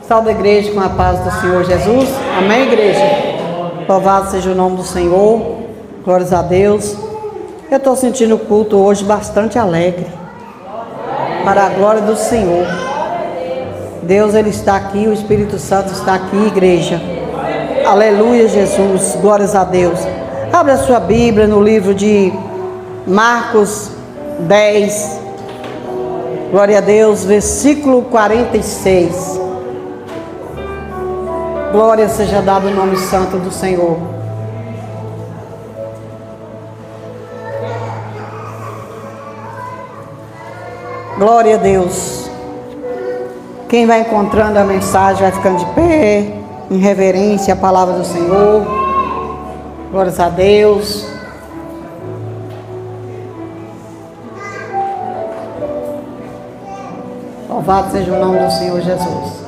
Salve a igreja com a paz do Senhor Jesus. Amém, igreja? Louvado seja o nome do Senhor. Glórias a Deus. Eu estou sentindo o culto hoje bastante alegre. Para a glória do Senhor. Deus, Ele está aqui, o Espírito Santo está aqui, igreja. Aleluia, Jesus. Glórias a Deus. Abra a sua Bíblia no livro de Marcos 10. Glória a Deus, versículo 46. Glória seja dado o nome santo do Senhor. Glória a Deus. Quem vai encontrando a mensagem vai ficando de pé, em reverência à palavra do Senhor. Glórias a Deus. Louvado seja o nome do Senhor Jesus.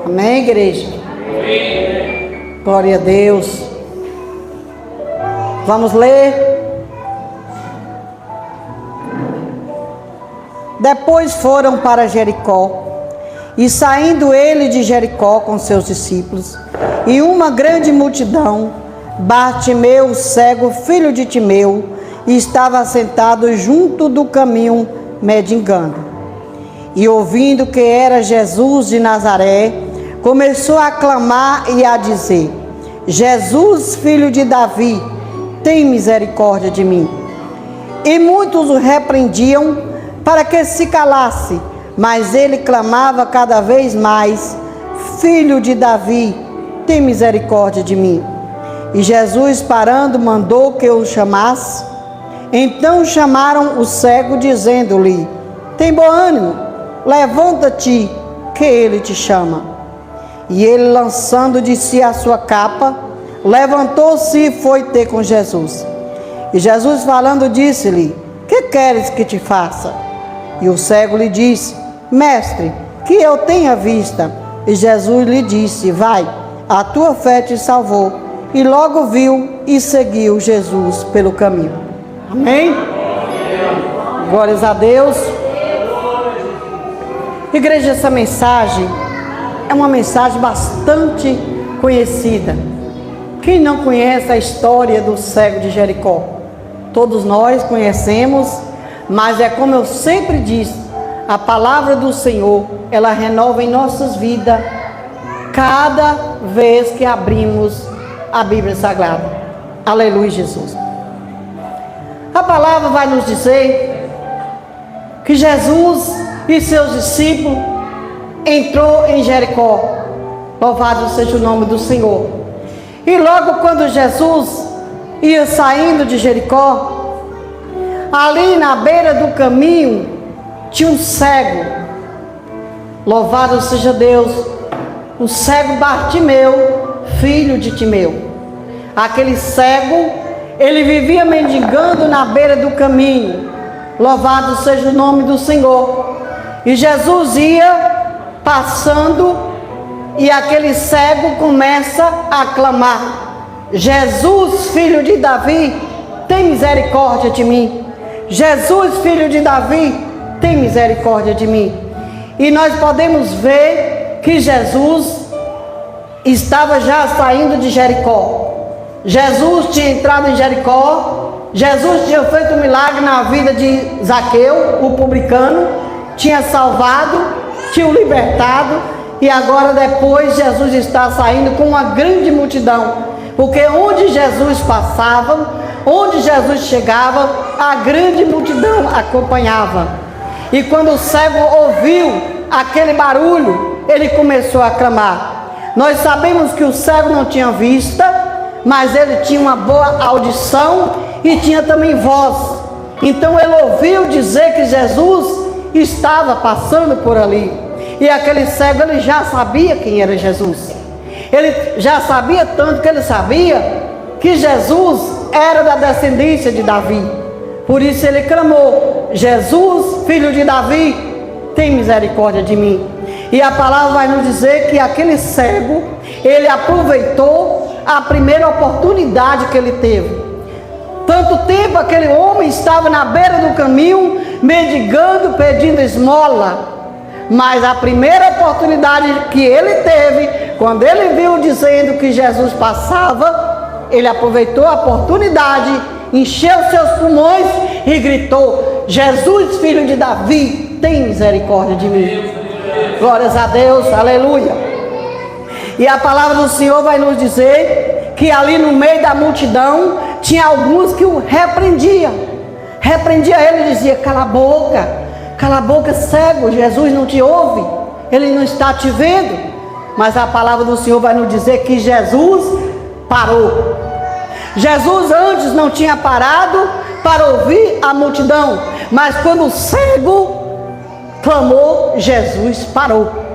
Amém, igreja? Amém. Glória a Deus. Vamos ler. Depois foram para Jericó, e saindo ele de Jericó com seus discípulos, e uma grande multidão, Bartimeu, cego, filho de Timeu, estava sentado junto do caminho, mendigando. E ouvindo que era Jesus de Nazaré, começou a clamar e a dizer: Jesus, filho de Davi, tem misericórdia de mim. E muitos o repreendiam para que se calasse, mas ele clamava cada vez mais: Filho de Davi, tem misericórdia de mim. E Jesus, parando, mandou que o chamasse. Então chamaram o cego, dizendo-lhe: Tem bom ânimo, levanta-te, que ele te chama. E ele, lançando de si a sua capa, levantou-se e foi ter com Jesus. E Jesus, falando, disse-lhe: Que queres que te faça? E o cego lhe disse: Mestre, que eu tenha vista. E Jesus lhe disse: Vai, a tua fé te salvou. E logo viu e seguiu Jesus pelo caminho. Amém? Glórias a Deus. Igreja, essa mensagem é uma mensagem bastante conhecida. Quem não conhece a história do cego de Jericó? Todos nós conhecemos, mas é como eu sempre disse, a palavra do Senhor, ela renova em nossas vidas cada vez que abrimos a Bíblia Sagrada. Aleluia, Jesus. A palavra vai nos dizer que Jesus e seus discípulos entrou em Jericó. Louvado seja o nome do Senhor. E logo quando Jesus ia saindo de Jericó, ali na beira do caminho tinha um cego. Louvado seja Deus. O cego Bartimeu, filho de Timeu. Aquele cego, ele vivia mendigando na beira do caminho. Louvado seja o nome do Senhor. E Jesus ia passando, e aquele cego começa a clamar: Jesus, filho de Davi, tem misericórdia de mim. Jesus, filho de Davi, tem misericórdia de mim. E nós podemos ver que Jesus estava já saindo de Jericó. Jesus tinha entrado em Jericó. Jesus tinha feito um milagre na vida de Zaqueu, o publicano, tinha salvado, tinha o libertado, e agora depois Jesus está saindo com uma grande multidão, porque onde Jesus passava, onde Jesus chegava, a grande multidão acompanhava. E quando o cego ouviu aquele barulho, ele começou a clamar. Nós sabemos que o cego não tinha vista, mas ele tinha uma boa audição e tinha também voz. Então ele ouviu dizer que Jesus estava passando por ali. E aquele cego, ele já sabia quem era Jesus. Ele já sabia tanto que ele sabia que Jesus era da descendência de Davi. Por isso ele clamou: Jesus, filho de Davi, tem misericórdia de mim. E a palavra vai nos dizer que aquele cego, ele aproveitou a primeira oportunidade que ele teve. Tanto tempo aquele homem estava na beira do caminho, mendigando, pedindo esmola. Mas a primeira oportunidade que ele teve, quando ele viu dizendo que Jesus passava, ele aproveitou a oportunidade, encheu seus pulmões e gritou: Jesus, filho de Davi, tem misericórdia de mim. Glórias a Deus, aleluia. E a palavra do Senhor vai nos dizer que ali no meio da multidão tinha alguns que o repreendia ele e dizia: cala a boca, cego, Jesus não te ouve, ele não está te vendo. Mas a palavra do Senhor vai nos dizer que Jesus parou. Jesus antes não tinha parado para ouvir a multidão, mas quando o cego clamou, Jesus parou.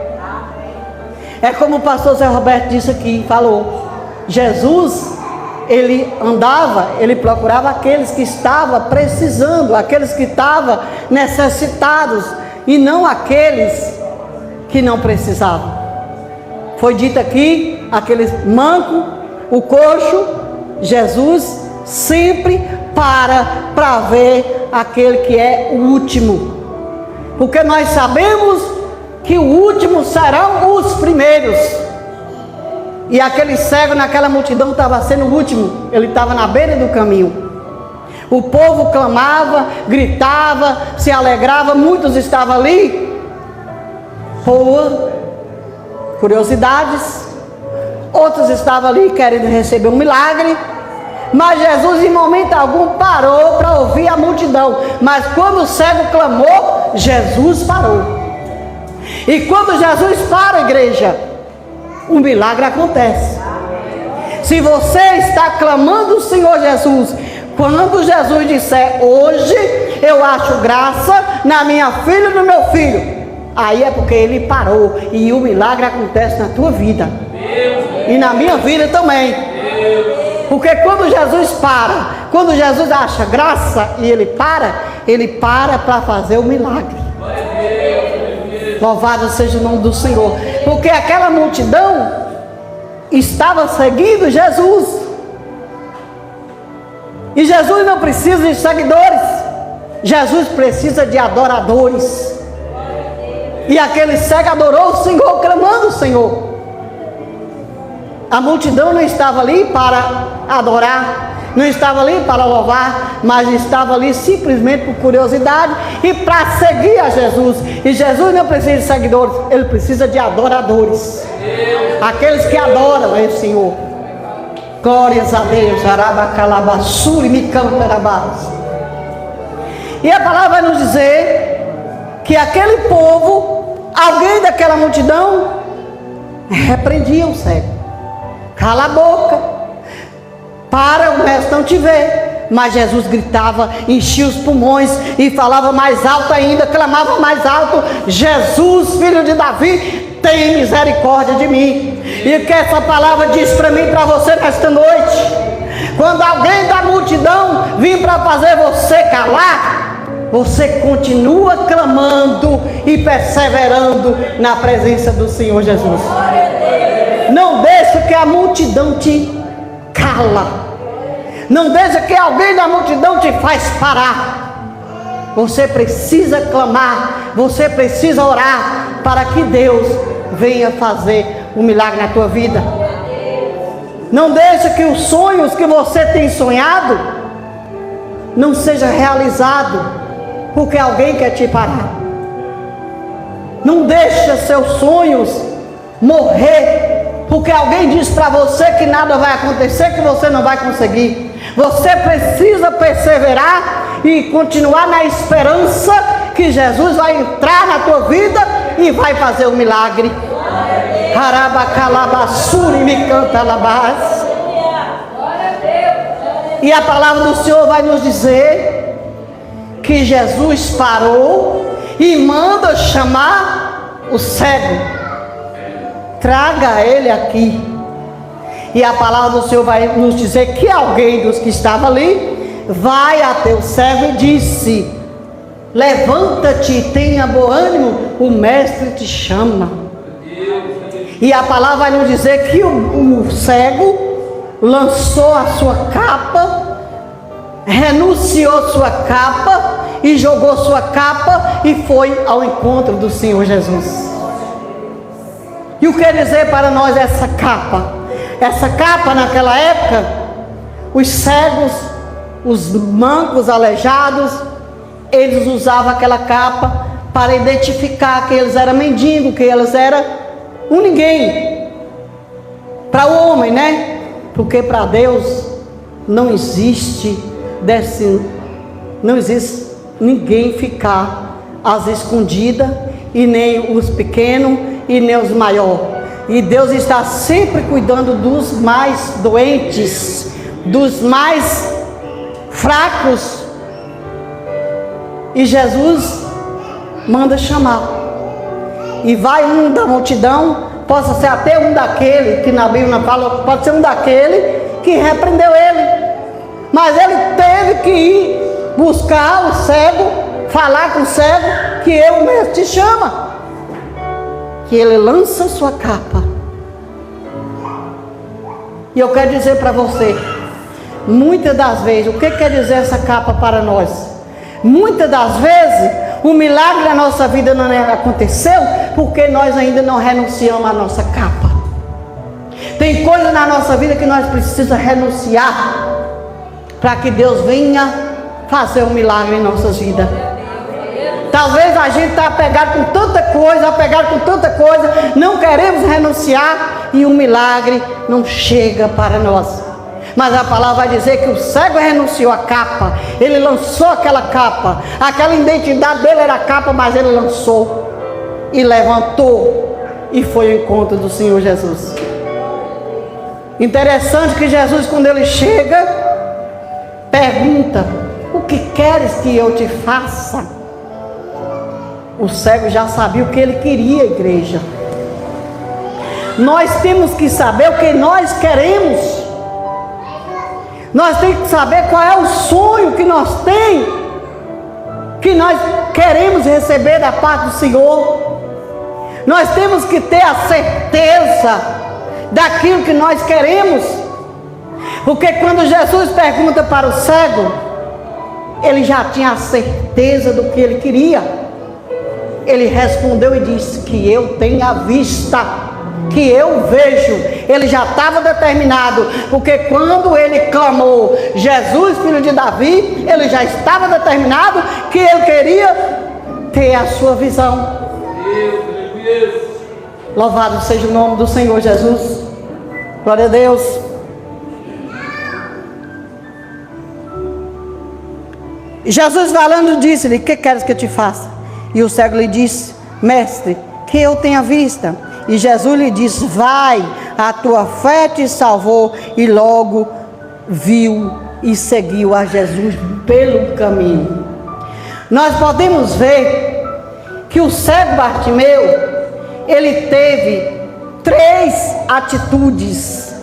É como o pastor Zé Roberto disse aqui, falou: Jesus, ele andava, ele procurava aqueles que estavam precisando, aqueles que estavam necessitados, e não aqueles que não precisavam. Foi dito aqui, aqueles manco, o coxo, Jesus sempre para ver aquele que é o último, porque nós sabemos que o último serão os primeiros. E aquele cego naquela multidão estava sendo o último, ele estava na beira do caminho. O povo clamava, gritava, se alegrava, muitos estavam ali por curiosidades, outros estavam ali querendo receber um milagre. Mas Jesus em momento algum parou para ouvir a multidão. Mas quando o cego clamou, Jesus parou. E quando Jesus para, igreja, um milagre acontece. Se você está clamando o Senhor Jesus, quando Jesus disser: hoje eu acho graça na minha filha e no meu filho, aí é porque ele parou, e o milagre acontece na tua vida e na minha vida também. Porque quando Jesus para, quando Jesus acha graça e ele para fazer o milagre. Louvado seja o nome do Senhor. Porque aquela multidão estava seguindo Jesus. E Jesus não precisa de seguidores, Jesus precisa de adoradores. E aquele cego adorou o Senhor, clamando o Senhor. A multidão não estava ali para adorar, não estava ali para louvar, mas estava ali simplesmente por curiosidade e para seguir a Jesus. E Jesus não precisa de seguidores, ele precisa de adoradores, aqueles que adoram o Senhor. Glórias a Deus. Arabacalabassuri me cantarabás. E a palavra vai nos dizer que aquele povo, alguém daquela multidão, repreendia o cego: cala a boca, para, o mestre não te vê. Mas Jesus gritava, enchia os pulmões e falava mais alto ainda, clamava mais alto: Jesus, filho de Davi, tem misericórdia de mim. E o que essa palavra diz para mim e para você nesta noite? Quando alguém da multidão vir para fazer você calar, você continua clamando e perseverando na presença do Senhor Jesus. Não deixe que a multidão te cala. Não deixe que alguém da multidão te faz parar. Você precisa clamar, você precisa orar para que Deus venha fazer um milagre na tua vida. Não deixe que os sonhos que você tem sonhado não seja realizado porque alguém quer te parar. Não deixe seus sonhos morrer porque alguém diz para você que nada vai acontecer, que você não vai conseguir. Você precisa perseverar e continuar na esperança que Jesus vai entrar na tua vida e vai fazer um milagre. Arabacalabassuri me canta labás. E a palavra do Senhor vai nos dizer que Jesus parou e manda chamar o cego: traga ele aqui. E a palavra do Senhor vai nos dizer que alguém dos que estava ali vai até o cego e disse: levanta-te, tenha bom ânimo, o mestre te chama. E a palavra vai nos dizer que o cego lançou a sua capa, renunciou sua capa e jogou sua capa e foi ao encontro do Senhor Jesus. E o que quer dizer para nós essa capa? Essa capa naquela época, os cegos, os mancos, aleijados, eles usavam aquela capa para identificar que eles eram mendigos, que eles eram um ninguém. Para o homem, né? Porque para Deus não existe ninguém ficar às escondidas, e nem os pequenos e nem os maiores. E Deus está sempre cuidando dos mais doentes, dos mais fracos. E Jesus manda chamar. E vai um da multidão, possa ser até um daquele que na Bíblia fala, pode ser um daquele que repreendeu ele. Mas ele teve que ir buscar o cego, falar com o cego, que eu mesmo te chama. Que ele lança sua capa. E eu quero dizer para você, muitas das vezes, o que quer dizer essa capa para nós? Muitas das vezes, o milagre da nossa vida não aconteceu porque nós ainda não renunciamos à nossa capa. Tem coisas na nossa vida que nós precisamos renunciar para que Deus venha fazer um milagre em nossas vidas. Talvez a gente está apegado com tanta coisa, não queremos renunciar e o milagre não chega para nós. Mas a palavra vai dizer que o cego renunciou à capa, ele lançou aquela capa, aquela identidade dele era a capa, mas ele lançou e levantou e foi ao encontro do Senhor Jesus. Interessante que Jesus, quando ele chega, pergunta: o que queres que eu te faça? O cego já sabia o que ele queria, igreja. Nós temos que saber o que nós queremos. Nós temos que saber qual é o sonho que nós temos, que nós queremos receber da parte do Senhor. Nós temos que ter a certeza daquilo que nós queremos. Porque quando Jesus pergunta para o cego, ele já tinha a certeza do que ele queria. Ele respondeu e disse: que eu tenho a vista, que eu vejo. Ele já estava determinado, porque quando ele clamou Jesus, filho de Davi, ele já estava determinado que ele queria ter a sua visão. Louvado seja o nome do Senhor Jesus. Glória a Deus. Jesus falando disse-lhe: que queres que eu te faça? E o cego lhe disse: mestre, que eu tenha vista. E Jesus lhe disse: vai, a tua fé te salvou. E logo viu e seguiu a Jesus pelo caminho. Nós podemos ver que o cego Bartimeu, ele teve 3 atitudes.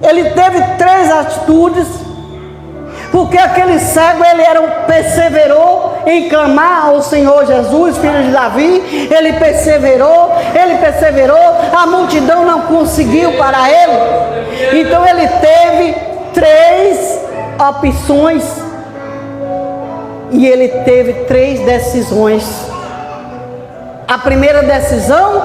Ele teve 3 atitudes, porque aquele cego, perseverou em clamar ao Senhor Jesus, filho de Davi. Ele perseverou, a multidão não conseguiu parar ele. Então ele teve 3 opções e ele teve 3 decisões. A primeira decisão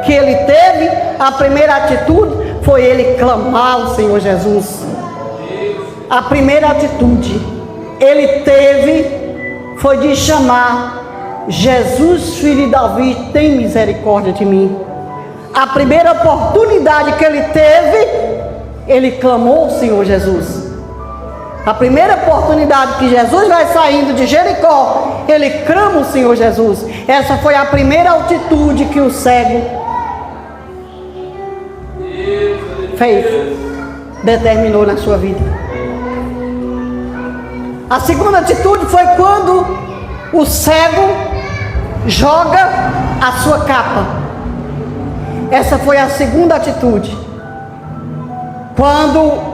que ele teve, a primeira atitude, foi ele clamar ao Senhor Jesus. A primeira atitude ele teve foi de chamar: Jesus, filho de Davi, tem misericórdia de mim. A primeira oportunidade que ele teve, ele clamou ao Senhor Jesus. A primeira oportunidade que Jesus vai saindo de Jericó, ele clama o Senhor Jesus. Essa foi a primeira atitude que o cego fez, determinou na sua vida. A segunda atitude foi quando o cego joga a sua capa. Essa foi a segunda atitude. Quando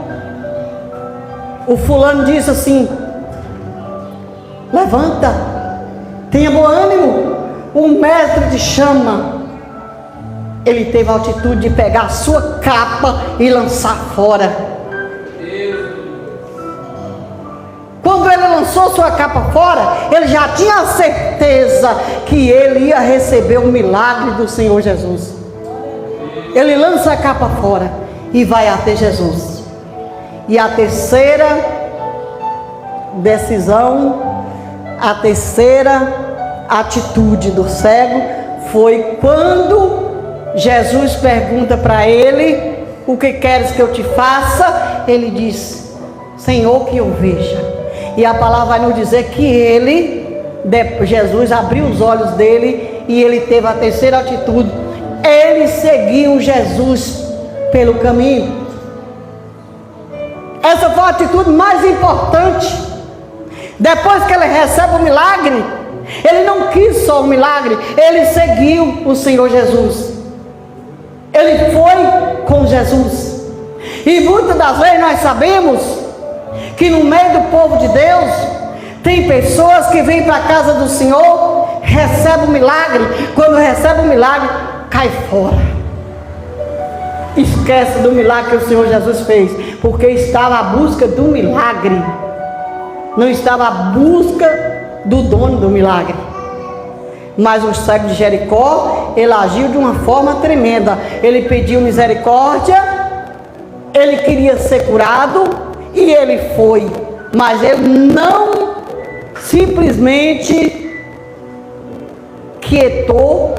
o fulano disse assim: levanta, tenha bom ânimo, o mestre te chama. Ele teve a atitude de pegar a sua capa e lançar fora. Quando ele lançou sua capa fora, ele já tinha certeza que ele ia receber o milagre do Senhor Jesus. Ele lança a capa fora e vai até Jesus. E a terceira decisão, a terceira atitude do cego foi quando Jesus pergunta para ele: o que queres que eu te faça? Ele diz: Senhor, que eu veja. E a palavra vai nos dizer que Jesus abriu os olhos dele e ele teve a terceira atitude. Ele seguiu Jesus pelo caminho. Essa foi a atitude mais importante. Depois que ele recebe o milagre, ele não quis só o milagre, ele seguiu o Senhor Jesus. Ele foi com Jesus. E muitas das vezes nós sabemos que no meio do povo de Deus tem pessoas que vêm para a casa do Senhor, recebem o milagre, quando recebe o milagre, cai fora, esquece do milagre que o Senhor Jesus fez, porque estava à busca do milagre, não estava à busca do dono do milagre. Mas o cego de Jericó, ele agiu de uma forma tremenda. Ele pediu misericórdia, ele queria ser curado e ele foi, mas ele não simplesmente quietou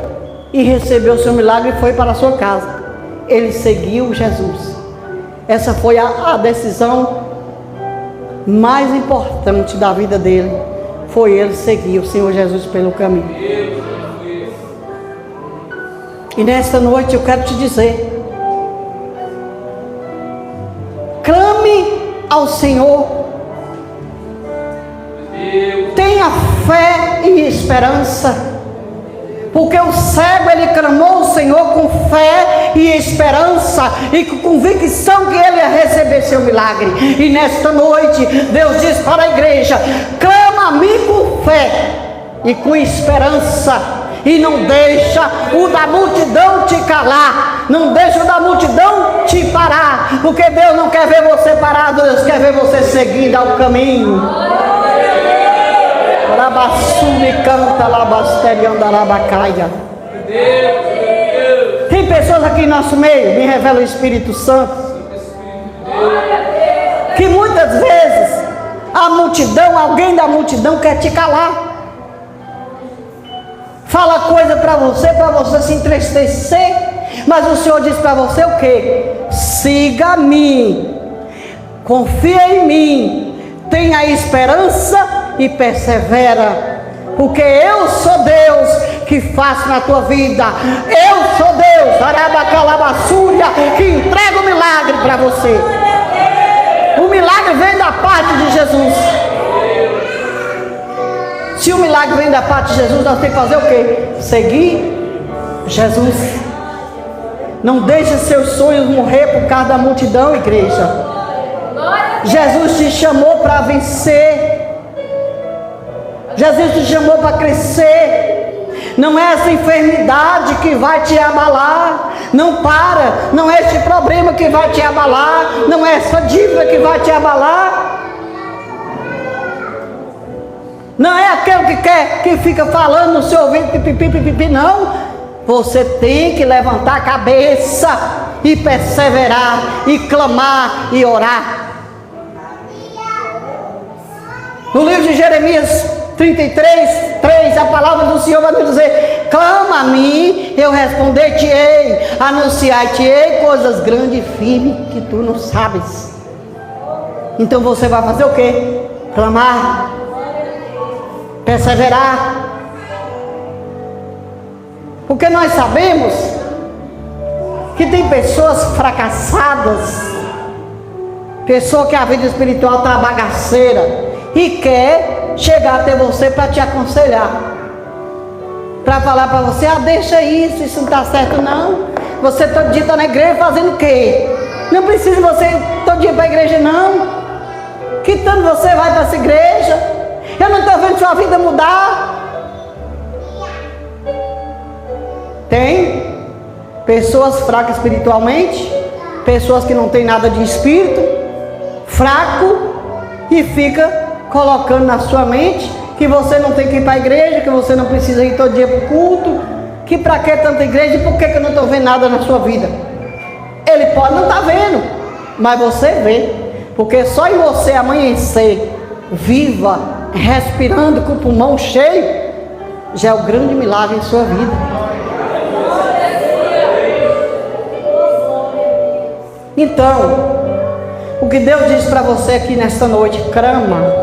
e recebeu o seu milagre e foi para a sua casa. Ele seguiu Jesus. Essa foi a decisão mais importante da vida dele. Foi ele seguir o Senhor Jesus pelo caminho. E nesta noite eu quero te dizer: clame ao Senhor, tenha fé e esperança, porque o cego ele clamou ao Senhor com fé e esperança e com convicção que ele ia receber seu milagre. E nesta noite Deus diz para a igreja: clama a mim com fé e com esperança, e não deixa o da multidão te calar, não deixa o da multidão te parar, porque Deus não quer ver você parado, Deus quer ver você seguindo ao caminho. Tem pessoas aqui em nosso meio, me revela o Espírito Santo, que muitas vezes a multidão, alguém da multidão quer te calar, fala coisa para você se entristecer, mas o Senhor diz para você o quê? Siga-me, confia em mim, tenha esperança e persevera, porque eu sou Deus que faço na tua vida. Eu sou Deus, Arabacalabassúria, que entrega o milagre para você. O milagre vem da parte de Jesus. Se o milagre vem da parte de Jesus, nós temos que fazer o quê? Seguir Jesus. Não deixe seus sonhos morrer por causa da multidão, igreja. Jesus te chamou para vencer. Jesus te chamou para crescer. Não é essa enfermidade que vai te abalar. Não para. Não é esse problema que vai te abalar. Não é essa dívida que vai te abalar. Não é aquele que fica falando no seu ouvido, pipi, não. Você tem que levantar a cabeça e perseverar, e clamar, e orar. No livro de Jeremias 33:3, a palavra do Senhor vai nos dizer: clama a mim, eu responder-te-ei, anunciar-te-ei coisas grandes e firmes que tu não sabes. Então você vai fazer o quê? Clamar, perseverar, porque nós sabemos que tem pessoas fracassadas, pessoa que a vida espiritual está bagaceira e quer chegar até você para te aconselhar, para falar para você: deixa isso não está certo não, você todo dia está na igreja fazendo o quê? Não precisa você todo dia para a igreja não, que tanto você vai para essa igreja? Eu não estou vendo sua vida mudar. Tem pessoas fracas espiritualmente, pessoas que não tem nada de espírito, fraco, e fica colocando na sua mente que você não tem que ir para a igreja, que você não precisa ir todo dia para o culto, que para que tanta igreja e por que eu não estou vendo nada na sua vida? Ele pode não estar vendo, mas você vê, porque só em você amanhecer viva, respirando com o pulmão cheio, já é o grande milagre em sua vida. Então, o que Deus diz para você aqui nesta noite: clama,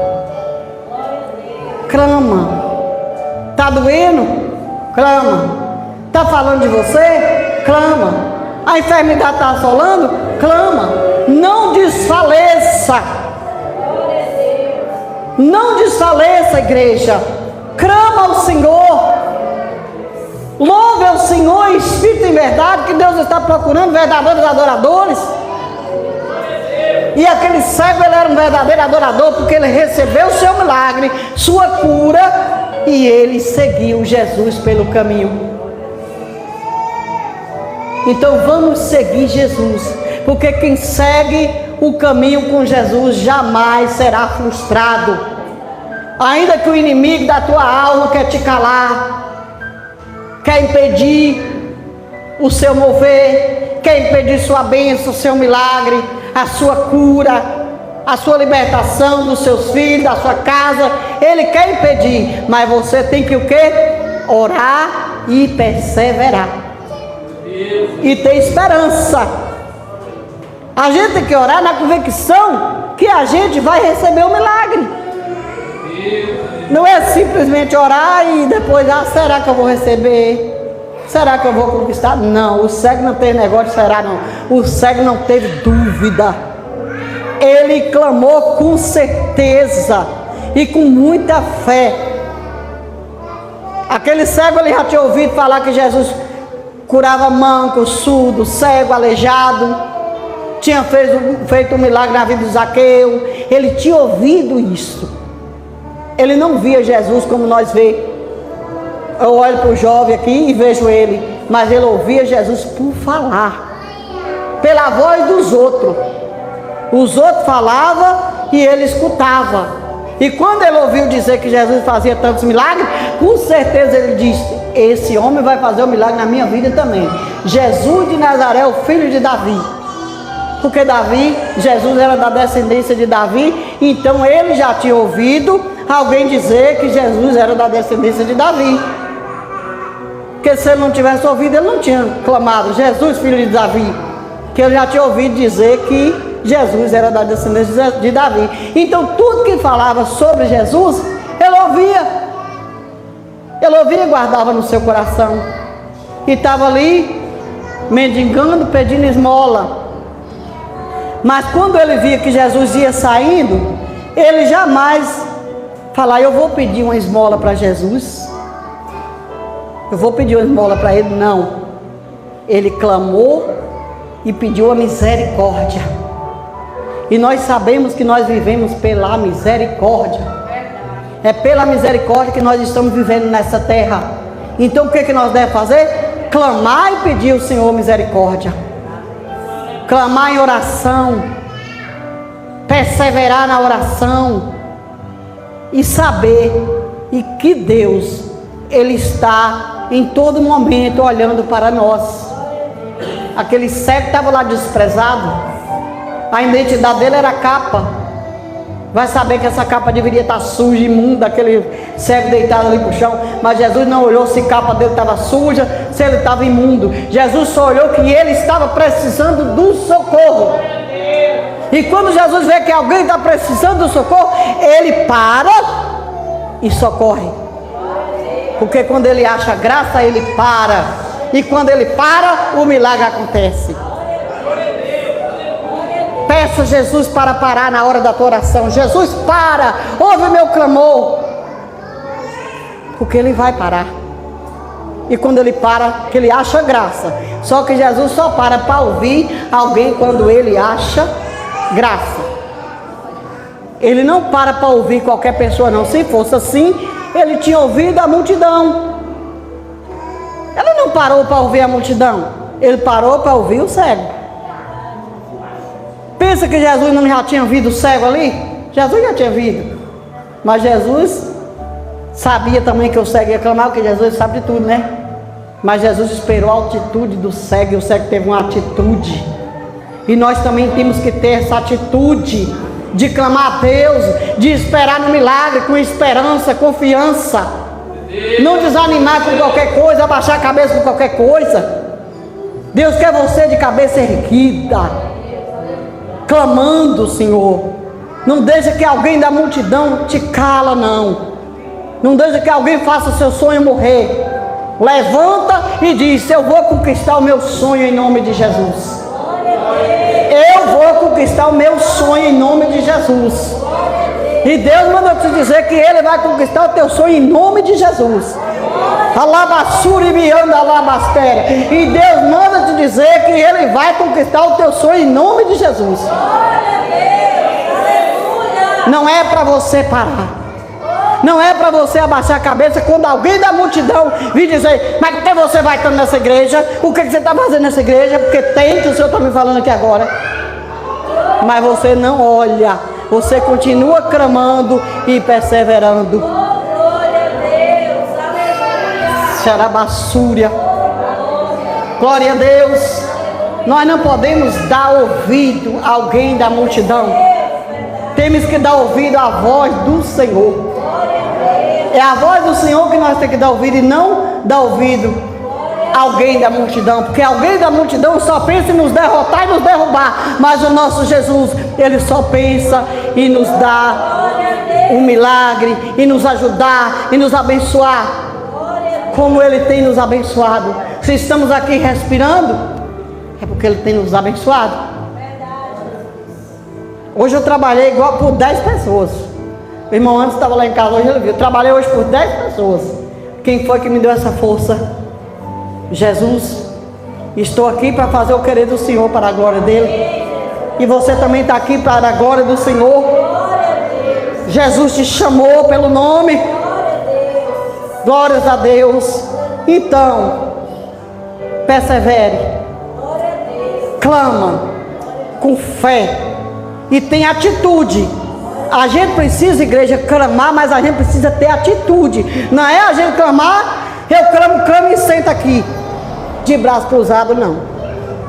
clama. Está doendo? Clama. Está falando de você? Clama. A enfermidade está assolando? Clama. Não desfaleça. Não desfaleça, igreja. Clama ao Senhor. Louve ao Senhor em espírito e em verdade, que Deus está procurando verdadeiros adoradores. E aquele cego, ele era um verdadeiro adorador, porque ele recebeu o seu milagre, sua cura, e ele seguiu Jesus pelo caminho. Então vamos seguir Jesus, porque quem segue o caminho com Jesus jamais será frustrado. Ainda que o inimigo da tua alma quer te calar, quer impedir o seu mover, quer impedir sua bênção, o seu milagre, a sua cura, a sua libertação dos seus filhos, da sua casa, ele quer impedir, mas você tem que o quê? Orar e perseverar. E ter esperança. A gente tem que orar na convicção que a gente vai receber o milagre. Não é simplesmente orar e depois, será que eu vou receber? Será que eu vou conquistar? Não, o cego não teve negócio de será não. O cego não teve dúvida. Ele clamou com certeza e com muita fé. Aquele cego, ele já tinha ouvido falar que Jesus curava manco, surdo, cego, aleijado. Tinha feito um milagre na vida de Zaqueu. Ele tinha ouvido isso. Ele não via Jesus como nós vemos. Eu olho para o jovem aqui e vejo ele, mas ele ouvia Jesus por falar, pela voz dos outros. Os outros falavam e ele escutava. E quando ele ouviu dizer que Jesus fazia tantos milagres, com certeza ele disse: esse homem vai fazer um milagre na minha vida também. Jesus de Nazaré, o filho de Davi. Porque Jesus era da descendência de Davi, então ele já tinha ouvido alguém dizer que Jesus era da descendência de Davi. Porque se ele não tivesse ouvido, ele não tinha clamado: Jesus, filho de Davi. Que ele já tinha ouvido dizer que Jesus era da descendência de Davi. Então tudo que falava sobre Jesus, ele ouvia. Ele ouvia e guardava no seu coração. E estava ali, mendigando, pedindo esmola. Mas quando ele via que Jesus ia saindo, ele jamais falava: eu vou pedir uma esmola para Jesus. Eu vou pedir uma esmola para ele. Não. Ele clamou e pediu a misericórdia. E nós sabemos que nós vivemos pela misericórdia. É pela misericórdia que nós estamos vivendo nessa terra. Então o que nós devemos fazer? Clamar e pedir ao Senhor misericórdia. Clamar em oração. Perseverar na oração. E saber e que Deus, Ele está em todo momento olhando para nós. Aquele cego estava lá desprezado. A identidade dele era a capa. Vai saber que essa capa deveria estar suja, imunda, aquele cego deitado ali para o chão. Mas Jesus não olhou se a capa dele estava suja, se ele estava imundo. Jesus só olhou que ele estava precisando do socorro. E quando Jesus vê que alguém está precisando do socorro, ele para e socorre. Porque quando ele acha graça, ele para. E quando ele para, o milagre acontece. Peça Jesus para parar na hora da tua oração. Jesus, para, ouve o meu clamor. Porque ele vai parar. E quando ele para, que ele acha graça. Só que Jesus só para ouvir alguém quando ele acha graça. Ele não para ouvir qualquer pessoa não. Se fosse assim, ele tinha ouvido a multidão. Ele não parou para ouvir a multidão. Ele parou para ouvir o cego. Pensa que Jesus não já tinha ouvido o cego ali? Jesus já tinha ouvido. Mas Jesus sabia também que o cego ia clamar, porque Jesus sabe de tudo, né? Mas Jesus esperou a atitude do cego, e o cego teve uma atitude. E nós também temos que ter essa atitude de clamar a Deus, de esperar no milagre, com esperança, confiança. Não desanimar com qualquer coisa, abaixar a cabeça com qualquer coisa. Deus quer você de cabeça erguida, clamando, Senhor. Não deixa que alguém da multidão te cala, não. Não deixa que alguém faça o seu sonho morrer. Levanta e diz: eu vou conquistar o meu sonho em nome de Jesus. Eu vou conquistar o meu sonho em nome de Jesus. E Deus manda te dizer que Ele vai conquistar o teu sonho em nome de Jesus. Alabassuri bianda alabastéria. E Deus manda te dizer que Ele vai conquistar o teu sonho em nome de Jesus. Não é para você parar. Não é para você abaixar a cabeça quando alguém da multidão vir dizer: mas por que você vai estando nessa igreja? O que você está fazendo nessa igreja? Porque tem que o Senhor está me falando aqui agora. Mas você não olha, você continua clamando e perseverando. Xarabassúria. Glória a Deus. Nós não podemos dar ouvido a alguém da multidão. Temos que dar ouvido à voz do Senhor. É a voz do Senhor que nós temos que dar ouvido, e não dar ouvido a alguém da multidão, porque alguém da multidão só pensa em nos derrotar e nos derrubar, mas o nosso Jesus, Ele só pensa em nos dar um milagre, e nos ajudar, e nos abençoar, como Ele tem nos abençoado. Se estamos aqui respirando, é porque Ele tem nos abençoado. Hoje eu trabalhei igual por 10 pessoas. O irmão antes estava lá em casa, hoje ele viu. Eu trabalhei hoje por 10 pessoas. Quem foi que me deu essa força? Jesus. Estou aqui para fazer o querer do Senhor para a glória dele. E você também está aqui para a glória do Senhor. Jesus te chamou pelo nome. Glórias a Deus. Então, persevere. Clama com fé e tenha atitude. A gente precisa, igreja, clamar, mas a gente precisa ter atitude. Não é a gente clamar, eu clamo e senta aqui de braço cruzado, não.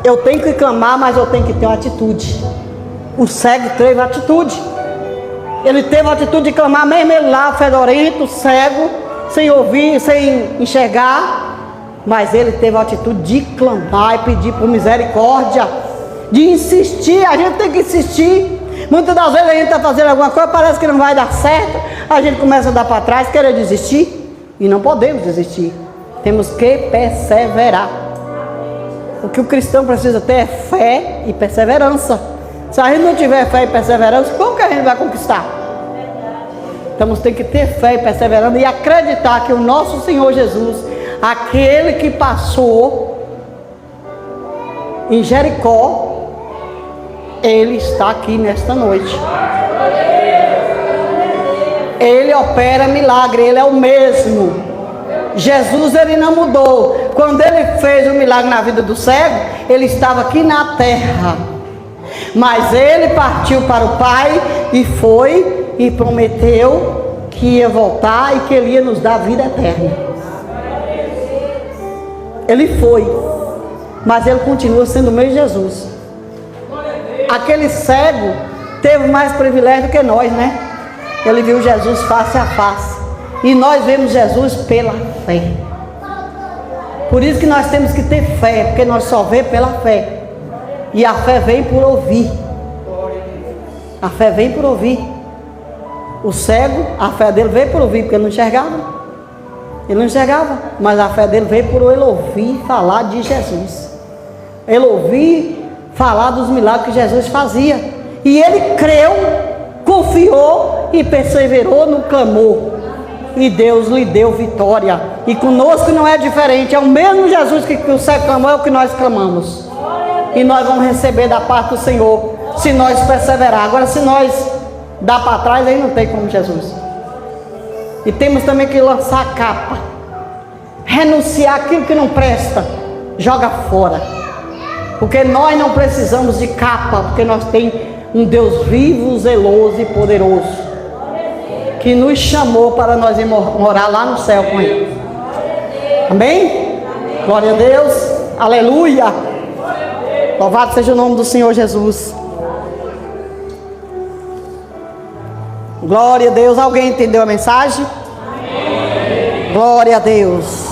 Eu tenho que clamar, mas eu tenho que ter uma atitude. O cego teve atitude. Ele teve a atitude de clamar, mesmo ele lá, fedorento, cego, sem ouvir, sem enxergar. Mas ele teve a atitude de clamar e pedir por misericórdia, de insistir. A gente tem que insistir. Muitas das vezes a gente está fazendo alguma coisa, parece que não vai dar certo, a gente começa a dar para trás, querer desistir, e não podemos desistir. Temos que perseverar. O que o cristão precisa ter é fé e perseverança. Se a gente não tiver fé e perseverança, como que a gente vai conquistar? Então tem que ter fé e perseverança e acreditar que o nosso Senhor Jesus, aquele que passou em Jericó, Ele está aqui nesta noite. Ele opera milagre, Ele é o mesmo. Jesus, Ele não mudou. Quando Ele fez o milagre na vida do cego, Ele estava aqui na terra. Mas Ele partiu para o Pai e foi e prometeu que ia voltar e que Ele ia nos dar vida eterna. Ele foi, mas Ele continua sendo o mesmo Jesus. Aquele cego teve mais privilégio do que nós, né? Ele viu Jesus face a face. E nós vemos Jesus pela fé. Por isso que nós temos que ter fé, porque nós só vemos pela fé. E a fé vem por ouvir. A fé vem por ouvir. O cego, a fé dele veio por ouvir, porque ele não enxergava. Ele não enxergava, mas a fé dele veio por ele ouvir falar de Jesus. Ele ouvir falar dos milagres que Jesus fazia. E ele creu, confiou e perseverou no clamor. E Deus lhe deu vitória. E conosco não é diferente. É o mesmo Jesus que o cego clamou, é o que nós clamamos. E nós vamos receber da parte do Senhor, se nós perseverar. Agora, se nós dar para trás, aí não tem como Jesus. E temos também que lançar a capa. Renunciar aquilo que não presta. Joga fora. Porque nós não precisamos de capa, porque nós temos um Deus vivo, zeloso e poderoso, que nos chamou para nós ir morar lá no céu com Ele. Amém? Glória a Deus. Aleluia. Louvado seja o nome do Senhor Jesus. Glória a Deus. Alguém entendeu a mensagem? Amém. Glória a Deus.